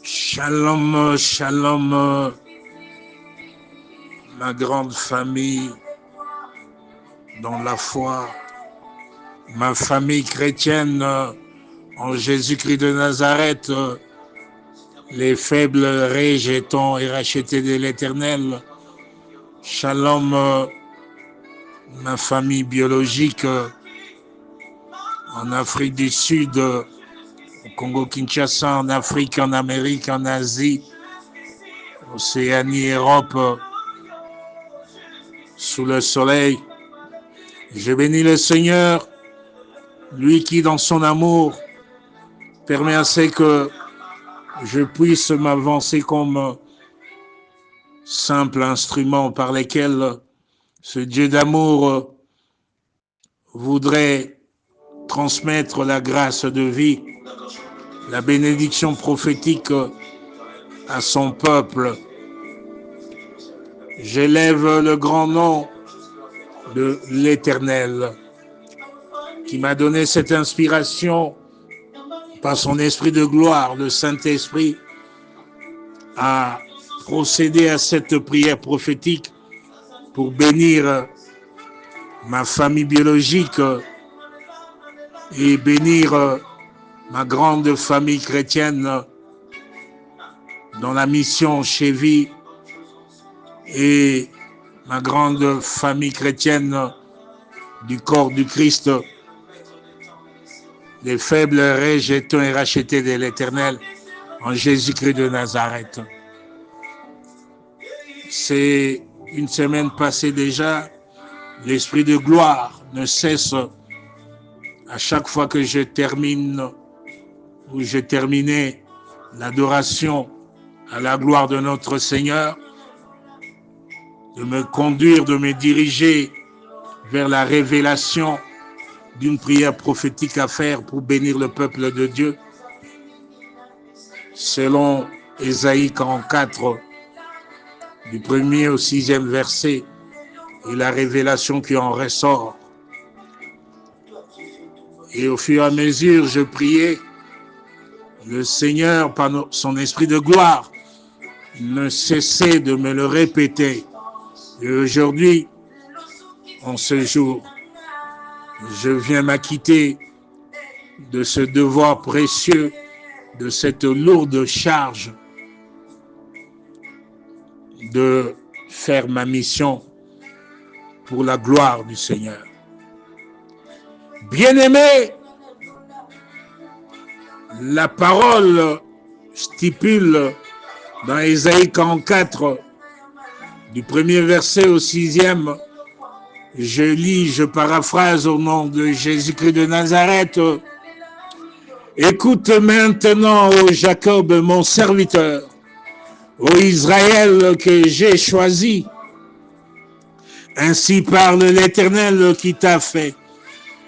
Shalom, shalom, ma grande famille dans la foi, ma famille chrétienne en Jésus-Christ de Nazareth, les faibles rejetons et rachetés de l'Éternel. Shalom, ma famille biologique en Afrique du Sud, au Congo-Kinshasa, en Afrique, en Amérique, en Asie, Océanie, Europe, sous le soleil. Je bénis le Seigneur, lui qui dans son amour permet à ce que je puisse m'avancer comme simple instrument par lequel ce Dieu d'amour voudrait transmettre la grâce de vie, la bénédiction prophétique à son peuple. J'élève le grand nom de l'Éternel qui m'a donné cette inspiration par son esprit de gloire, le Saint-Esprit, à procéder à cette prière prophétique pour bénir ma famille biologique et bénir ma grande famille chrétienne dans la mission chez Vie et ma grande famille chrétienne du corps du Christ, les faibles rejetons et rachetés de l'Éternel en Jésus-Christ de Nazareth. C'est une semaine passée déjà, l'esprit de gloire ne cesse à chaque fois que je termine ou je terminais l'adoration à la gloire de notre Seigneur, de me conduire, de me diriger vers la révélation d'une prière prophétique à faire pour bénir le peuple de Dieu. Selon Ésaïe 44, du 1er au 6e verset, et la révélation qui en ressort. Et au fur et à mesure, je priais, le Seigneur, par son esprit de gloire, ne cessait de me le répéter. Et aujourd'hui, en ce jour, je viens m'acquitter de ce devoir précieux, de cette lourde charge de faire ma mission pour la gloire du Seigneur. Bien-aimés, la parole stipule dans Ésaïe 44, du 1er verset au 6e, je lis, je paraphrase au nom de Jésus-Christ de Nazareth. Écoute maintenant, ô Jacob, mon serviteur, ô Israël que j'ai choisi. Ainsi parle l'Éternel qui t'a fait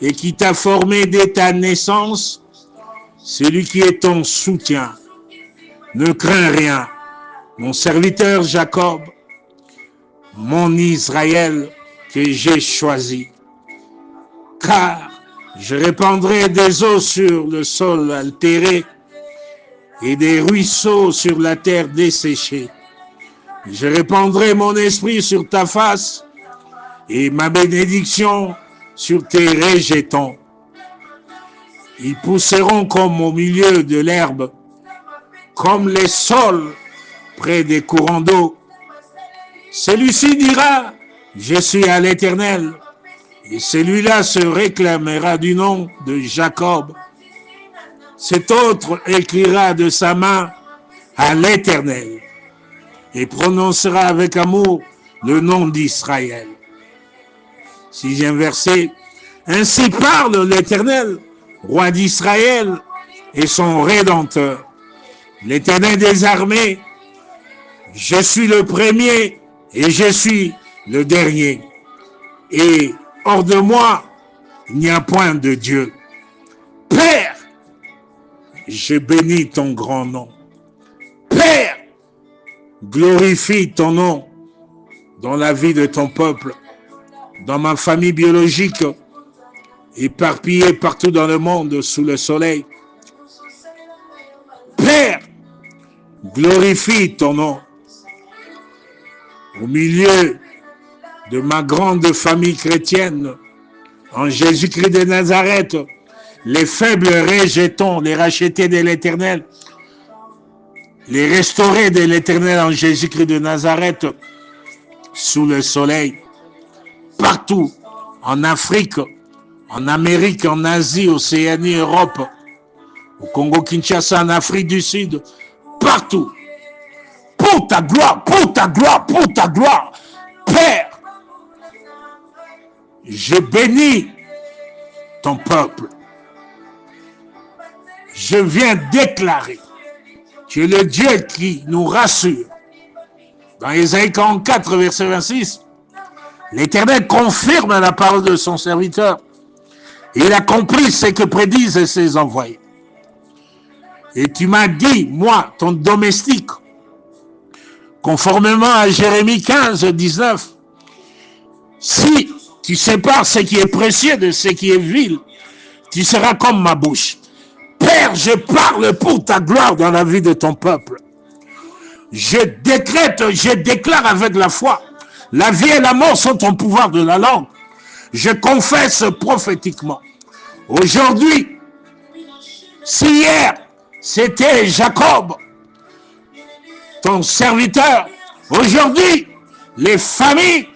et qui t'a formé dès ta naissance, celui qui est ton soutien. Ne crains rien, mon serviteur Jacob, mon Israël que j'ai choisi. Car je répandrai des eaux sur le sol altéré et des ruisseaux sur la terre desséchée. Je répandrai mon esprit sur ta face et ma bénédiction sur tes rejetons. Ils pousseront comme au milieu de l'herbe, comme les saules près des courants d'eau. Celui-ci dira, je suis à l'Éternel, et celui-là se réclamera du nom de Jacob. Cet autre écrira de sa main à l'Éternel, et prononcera avec amour le nom d'Israël. 6e verset, ainsi parle l'Éternel, roi d'Israël et son Rédempteur. L'Éternel des armées, je suis le premier et je suis le dernier. Et hors de moi, il n'y a point de Dieu. Père, je bénis ton grand nom. Père, glorifie ton nom dans la vie de ton peuple, dans ma famille biologique, éparpillée partout dans le monde sous le soleil. Père, glorifie ton nom. Au milieu de ma grande famille chrétienne, en Jésus-Christ de Nazareth, les faibles rejetons, les rachetés de l'Éternel, les restaurés de l'Éternel en Jésus-Christ de Nazareth, sous le soleil, partout, en Afrique, en Amérique, en Asie, Océanie, Europe, au Congo-Kinshasa, en Afrique du Sud, partout, pour ta gloire, pour ta gloire, pour ta gloire, Père, je bénis ton peuple. Je viens déclarer, tu es le Dieu qui nous rassure. Dans Ésaïe 44, verset 26, l'Éternel confirme la parole de son serviteur. Il a compris ce que prédisent ses envoyés. Et tu m'as dit, moi, ton domestique, conformément à Jérémie 15, 19, si tu sépares ce qui est précieux de ce qui est vil, tu seras comme ma bouche. Père, je parle pour ta gloire dans la vie de ton peuple. Je décrète, je déclare avec la foi, la vie et la mort sont au pouvoir de la langue. Je confesse prophétiquement. Aujourd'hui, si hier, c'était Jacob, ton serviteur, aujourd'hui, les familles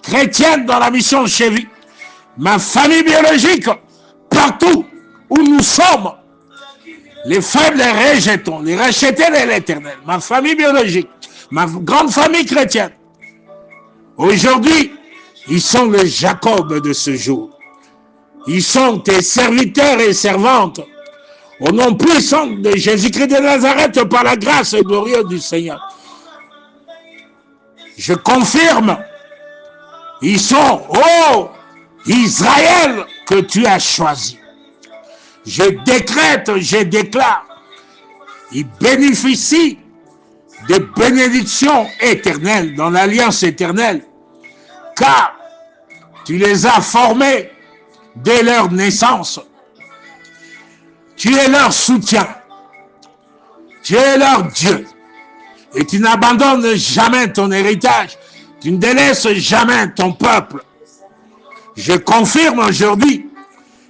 chrétiennes dans la mission Chevi, ma famille biologique, partout où nous sommes, les faibles les rejetons, les rachetés de l'Éternel, ma famille biologique, ma grande famille chrétienne. Aujourd'hui, ils sont le Jacob de ce jour. Ils sont tes serviteurs et servantes. Au nom puissant de Jésus-Christ de Nazareth, par la grâce glorieuse du Seigneur. Je confirme, ils sont, oh, Israël que tu as choisi. Je décrète, je déclare, ils bénéficient de bénédictions éternelles dans l'alliance éternelle, car tu les as formés dès leur naissance. Tu es leur soutien, tu es leur Dieu, et tu n'abandonnes jamais ton héritage, tu ne délaisses jamais ton peuple. Je confirme aujourd'hui,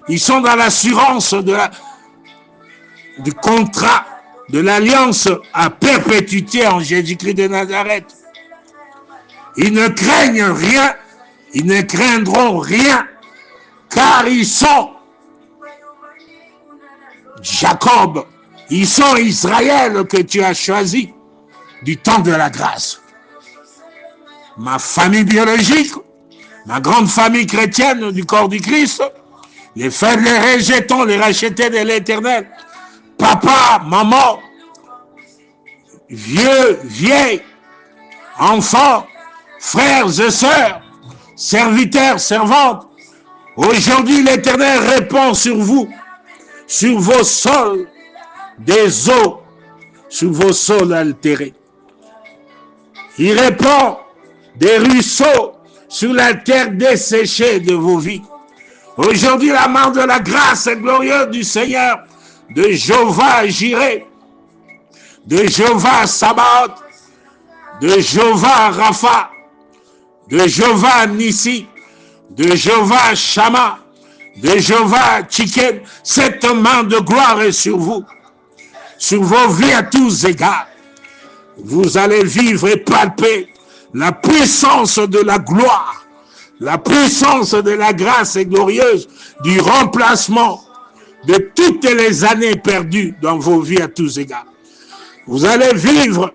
ils sont dans l'assurance du contrat, de l'alliance à perpétuité en Jésus-Christ de Nazareth. Ils ne craignent rien, ils ne craindront rien, car ils sont Jacob, ils sont Israël que tu as choisi du temps de la grâce. Ma famille biologique, ma grande famille chrétienne du corps du Christ, les faibles, les rejetons, les rachetés de l'Éternel, papa, maman, vieux, vieilles, enfants, frères et sœurs, serviteurs, servantes, aujourd'hui l'Éternel répond sur vous, sur vos sols des eaux, sur vos sols altérés. Il répand des ruisseaux sur la terre desséchée de vos vies. Aujourd'hui, la main de la grâce glorieuse du Seigneur, de Jéhovah Jireh, de Jéhovah Sabaoth, de Jéhovah Rapha, de Jéhovah Nissi, de Jéhovah Shama, de Jéhovah Tchiken, cette main de gloire est sur vous, sur vos vies à tous égards. Vous allez vivre et palper la puissance de la gloire, la puissance de la grâce glorieuse, du remplacement de toutes les années perdues dans vos vies à tous égards. Vous allez vivre,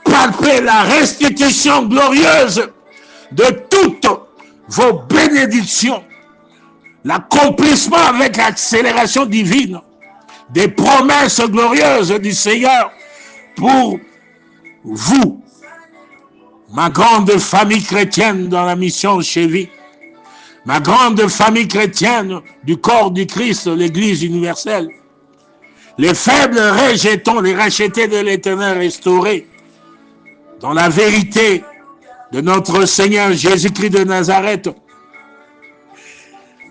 palper la restitution glorieuse de toutes vos bénédictions, l'accomplissement avec l'accélération divine des promesses glorieuses du Seigneur pour vous, ma grande famille chrétienne dans la mission Chevi, ma grande famille chrétienne du corps du Christ, l'Église universelle, les faibles rejetons, les rachetés de l'Éternel restaurés dans la vérité de notre Seigneur Jésus-Christ de Nazareth.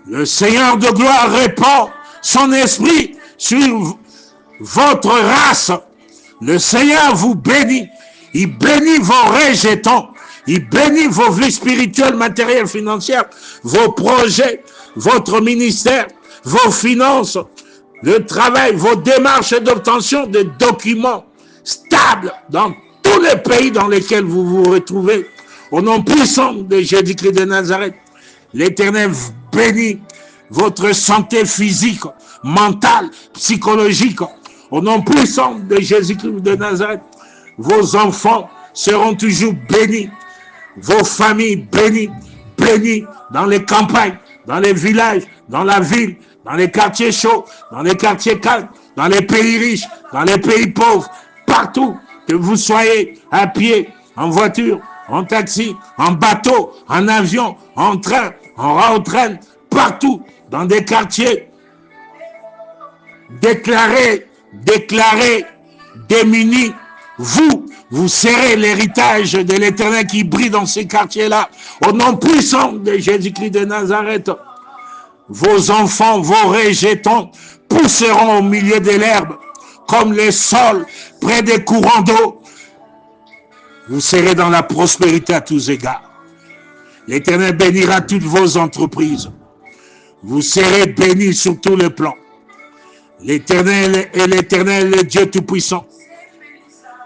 Le Seigneur de gloire répand son esprit sur votre race, Le Seigneur vous bénit. Il bénit vos rejetons. Il bénit vos vies spirituelles, matérielles, financières, vos projets, votre ministère, vos finances, le travail, vos démarches d'obtention de documents stables dans tous les pays dans lesquels vous vous retrouvez. Au nom puissant de Jésus-Christ de Nazareth, l'Éternel bénit votre santé physique, mentale, psychologique. Au nom puissant de Jésus-Christ de Nazareth, vos enfants seront toujours bénis. Vos familles bénies, bénies dans les campagnes, dans les villages, dans la ville, dans les quartiers chauds, dans les quartiers calmes, dans les pays riches, dans les pays pauvres, partout, que vous soyez à pied, en voiture, en taxi, en bateau, en avion, en train, en road-train, partout, dans des quartiers déclarés, démunis. Vous serez l'héritage de l'Éternel qui brille dans ces quartiers-là. Au nom puissant de Jésus-Christ de Nazareth, vos enfants, vos rejetons pousseront au milieu de l'herbe, comme les sols près des courants d'eau. Vous serez dans la prospérité à tous égards. L'Éternel bénira toutes vos entreprises. Vous serez bénis sur tous les plans. L'Éternel est l'Éternel, le Dieu Tout-Puissant.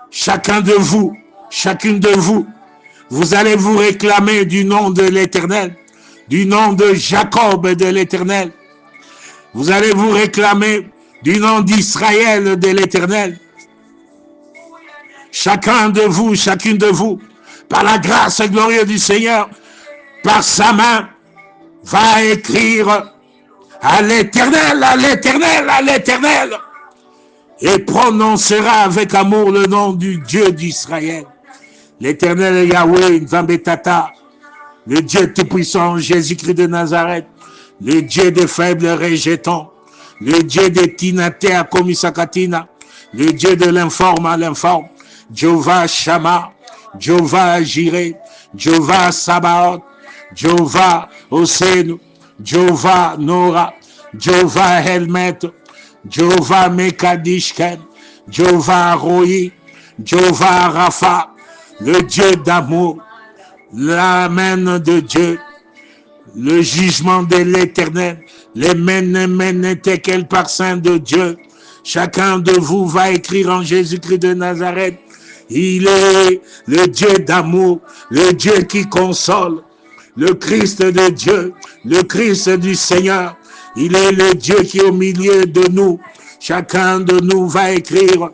Chacun de vous, chacune de vous, vous allez vous réclamer du nom de l'Éternel, du nom de Jacob et de l'Éternel. Vous allez vous réclamer du nom d'Israël de l'Éternel. Chacun de vous, chacune de vous, par la grâce glorieuse du Seigneur, par sa main, va écrire à l'Éternel, à l'Éternel, à l'Éternel, et prononcera avec amour le nom du Dieu d'Israël. L'Éternel Yahweh, Nzambetata, le Dieu Tout-Puissant, Jésus-Christ de Nazareth, le Dieu des faibles rejetons, le Dieu des Tinatea Komisakatina, le Dieu de l'informe à l'informe, Jéhovah Shama, Jéhovah Jireh, Jéhovah Sabaoth, Jéhovah Osenu, Jéhovah Nora, Jéhovah Helmet, Jéhovah Mekadishken, Jéhovah Roi, Jéhovah Rapha, le Dieu d'amour, l'amen de Dieu, le jugement de l'Éternel, les mène tekel par saint de Dieu. Chacun de vous va écrire en Jésus-Christ de Nazareth. Il est le Dieu d'amour, le Dieu qui console, le Christ de Dieu, le Christ du Seigneur. Il est le Dieu qui est au milieu de nous. Chacun de nous va écrire.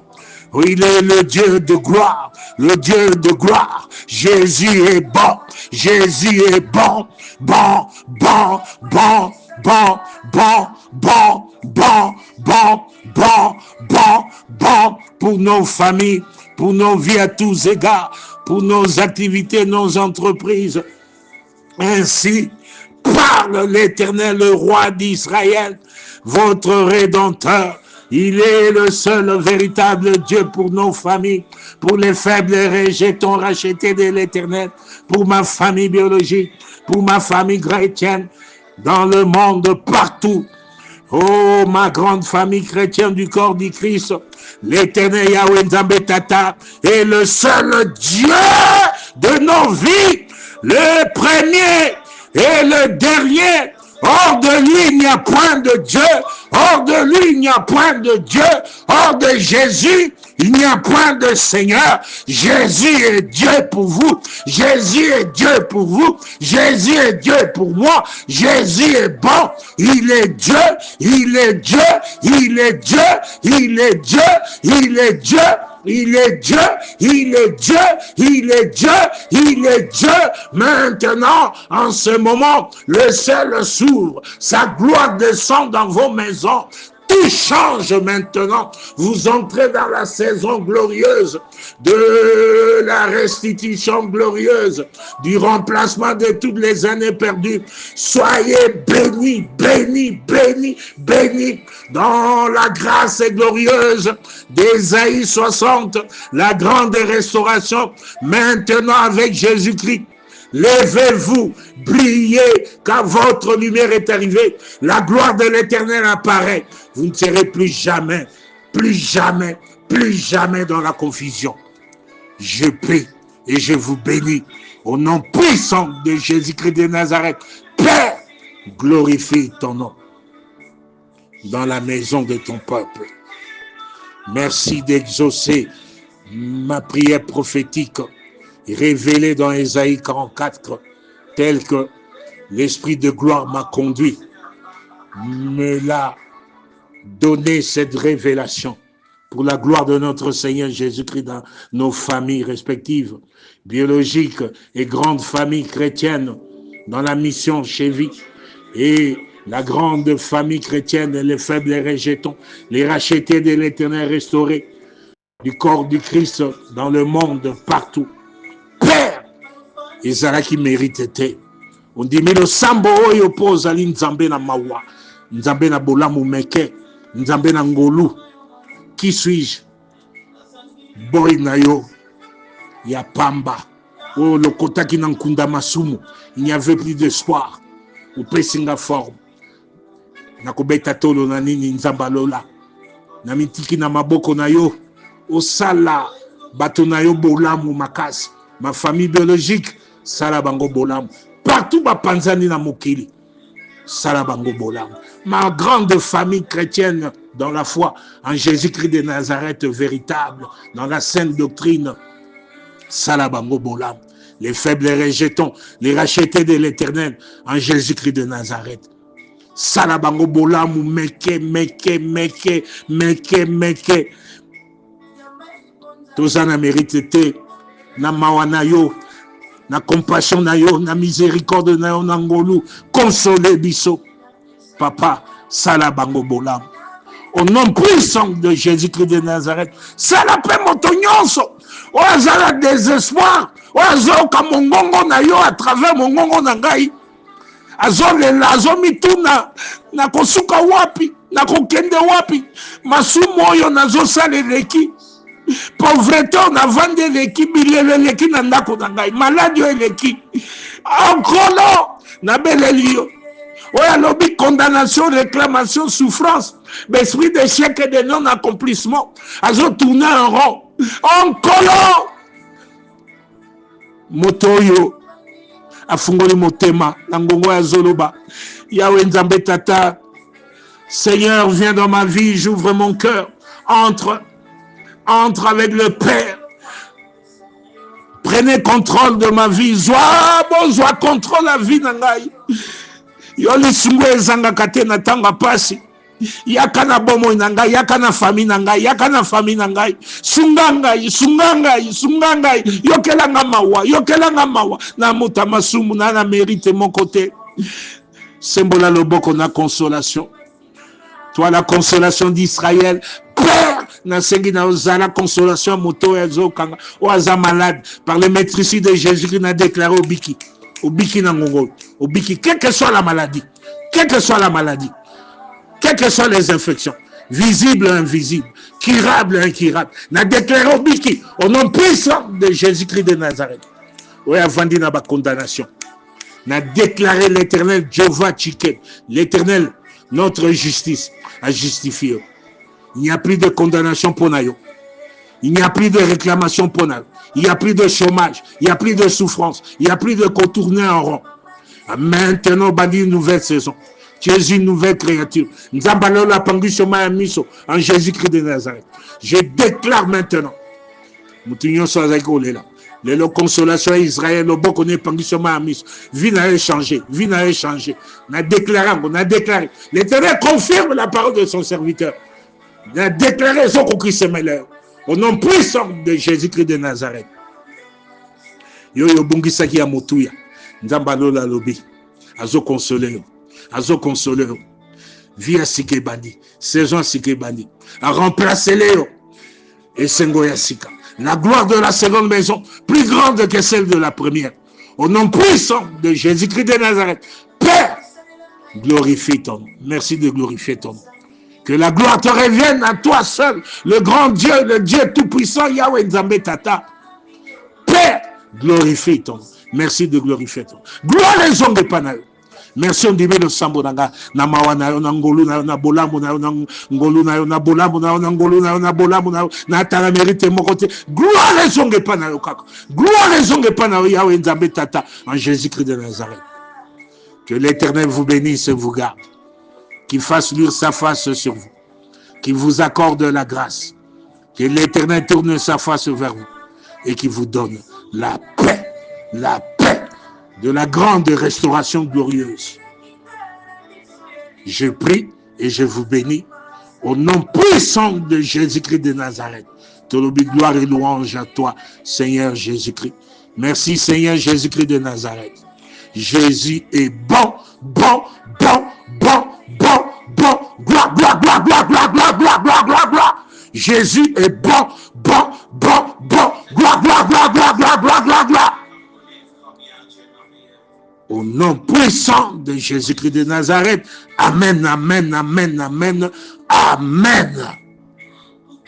Il est le Dieu de gloire, le Dieu de gloire. Jésus est bon, Jésus est bon, bon, bon, bon, bon, bon, bon, bon, bon, bon, bon, bon, pour nos familles, pour nos vies à tous égards, pour nos activités, nos entreprises. Ainsi parle l'Éternel, le roi d'Israël, votre Rédempteur. Il est le seul véritable Dieu pour nos familles, pour les faibles rejetons rachetés de l'Éternel, pour ma famille biologique, pour ma famille chrétienne, dans le monde partout. Oh, ma grande famille chrétienne du corps du Christ, l'Éternel Yahweh Nzambetata est le seul Dieu de nos vies, le premier et le dernier. Hors de lui, il n'y a point de Dieu. Hors de lui, il n'y a point de Dieu. Hors de Jésus, il n'y a point de Seigneur. Jésus est Dieu pour vous. Jésus est Dieu pour vous. Jésus est Dieu pour moi. Jésus est bon. Il est Dieu. Il est Dieu. Il est Dieu. Il est Dieu. Il est Dieu. Il est Dieu, il est Dieu, il est Dieu, il est Dieu. Maintenant, en ce moment, le ciel s'ouvre, sa gloire descend dans vos maisons. Tout change maintenant. Vous entrez dans la saison glorieuse de la restitution glorieuse, du remplacement de toutes les années perdues. Soyez bénis, bénis, bénis, bénis dans la grâce glorieuse d'Ésaïe 60, la grande restauration, maintenant avec Jésus-Christ. Levez-vous, brillez, car votre lumière est arrivée. La gloire de l'Éternel apparaît. Vous ne serez plus jamais plus jamais dans la confusion. Je prie et je vous bénis au nom puissant de Jésus-Christ de Nazareth. Père, glorifie ton nom dans la maison de ton peuple. Merci d'exaucer ma prière prophétique révélée dans Ésaïe 44, tel que l'Esprit de gloire m'a conduit, me l'a donné cette révélation pour la gloire de notre Seigneur Jésus-Christ dans nos familles respectives, biologiques et grandes familles chrétiennes dans la mission Chévi et la grande famille chrétienne, les faibles, les rejetons, les rachetés de l'Éternel restaurés, du corps du Christ dans le monde, partout. Père, ezala qui mérite. On dit, mais le sambo oyo pose ali nzambe na mawa, nzambe na bolamu meke, nzambe na ngolu. Qui suis-je? Boy na yo, ya pamba. Oh, le kota ki nankunda masumu. Il n'y avait plus d'espoir. Ou pesinga forme. Nakobeta tolo na nini nzamba lola. Na mitiki na maboko na yo. Osala bato na yo bolamu makasi. Ma famille biologique, sala bango bolamu. Partout ba panzani na mokili. Sala bango bolamu. Ma grande famille chrétienne dans la foi en Jésus-Christ de Nazareth véritable, dans la sainte doctrine, sala bango bolamu. Les faibles les rejetons, les rachetés de l'Éternel en Jésus-Christ de Nazareth. Salabango bolamu meke. Toza na mérite te, na mawa na yo, na compassion na yo, na miséricorde na yo, na ngolu, consoler biso. Papa, salabango bolamu. Au nom puissant de Jésus-Christ de Nazareth, salape moto nyonso. Oazala désespoir. Oazoka mongongo na yo à travers mongongo na ngai. Azolela, azomituna, na kosuka wapi, na kokende wapi. Masumu oyo nazosala eleki. Pauvreté on a vendu eleki, bilele eleki na ndako na ngai. Maladie eleki. Encore na beleli yo. Oya lobi condamnation, réclamation, souffrance. L'esprit d'échec et de non-accomplissement. Azo tourner en rond. Encore motoyo afungoli motema nangongo ya zoloba Yahweh Nzambe Tata. Seigneur, viens dans ma vie, j'ouvre mon cœur, entre avec le Père, prenez contrôle de ma vie, zoa contrôle la vie nangai yo lisungu ezangaka te na tanga pasi. Yaka na bomo na ngai, yaka na famille na ngai, yaka na famille na ngai. Sunga ngai, yokelanga mawa, na muta masumu na mérite mon côté. Sembola loboko na consolation. Toi la consolation d'Israël, Père, na sengi na ozala consolation moto ezo kanga, oaza malade par le maîtrise de Jésus na déclaré obiki na ngongo, obiki quelle que soit la maladie, quelle que soient les infections, visibles ou invisibles, curables ou incurables, n'a déclaré au nom puissant de Jésus-Christ de Nazareth. Oui, avant de la condamnation, n'a déclaré l'Éternel Jéhovah Tchiké, l'Éternel, notre justice, a justifié. Il n'y a plus de condamnation pour nous. Il n'y a plus de réclamation pour nous. Il n'y a plus de chômage, il n'y a plus de souffrance, il n'y a plus de contourner en rond. Maintenant, on va dire une nouvelle saison. Tu es une nouvelle créature. En Jésus-Christ de Nazareth. Je déclare maintenant. Les consolations Israël, le bon qu'on est pendu sur ma mise. Vie n'a changé. On a déclaré. L'Éternel confirme la parole de son serviteur. On a déclaré son Christ Meller. Au nom puissant de Jésus-Christ de Nazareth. Yo bungisaki ya motuya. Nzambalola lobi. Azo consoler. Vie à Sikebani, saison à Sikebani, à remplacer Léo et Sengoya Sika. La gloire de la seconde maison, plus grande que celle de la première. Au nom puissant de Jésus-Christ de Nazareth, Père, glorifie ton nom. Merci de glorifier ton nom. Que la gloire te revienne à toi seul, le grand Dieu, le Dieu tout-puissant, Yahweh Nzambe Tata. Père, glorifie ton nom. Merci de glorifier ton nom. Gloire les hommes de Panaï. Merci on dit le sambo nanga na mawana na ngolu na bolamu na ngolu na bolamu na ngolu na bolamu na tala mérite mon côté. Gloire et zonge pa na yokaka. Gloire et zonge pa na Yahweh Nzambe Tata en Jésus-Christ de Nazareth. Que l'Éternel vous bénisse et vous garde. Qu'il fasse luire sa face sur vous. Qu'il vous accorde la grâce. Que l'Éternel tourne sa face vers vous et qu'il vous donne la paix de la grande restauration glorieuse. Je prie et je vous bénis au nom puissant de Jésus-Christ de Nazareth. Te gloire et louange à toi, Seigneur Jésus-Christ. Merci, Seigneur Jésus-Christ de Nazareth. Jésus est bon, bon, bon, bon, bon, bon. Gloire, gloire, gloire, gloire, gloire, gloire, gloire, gloire, gloire, gloire. Jésus est bon, bon, bon, bon. Gloire, gloire, gloire, gloire, gloire, gloire, gloire, gloire. Au nom puissant de Jésus-Christ de Nazareth. Amen, amen, amen, amen, amen.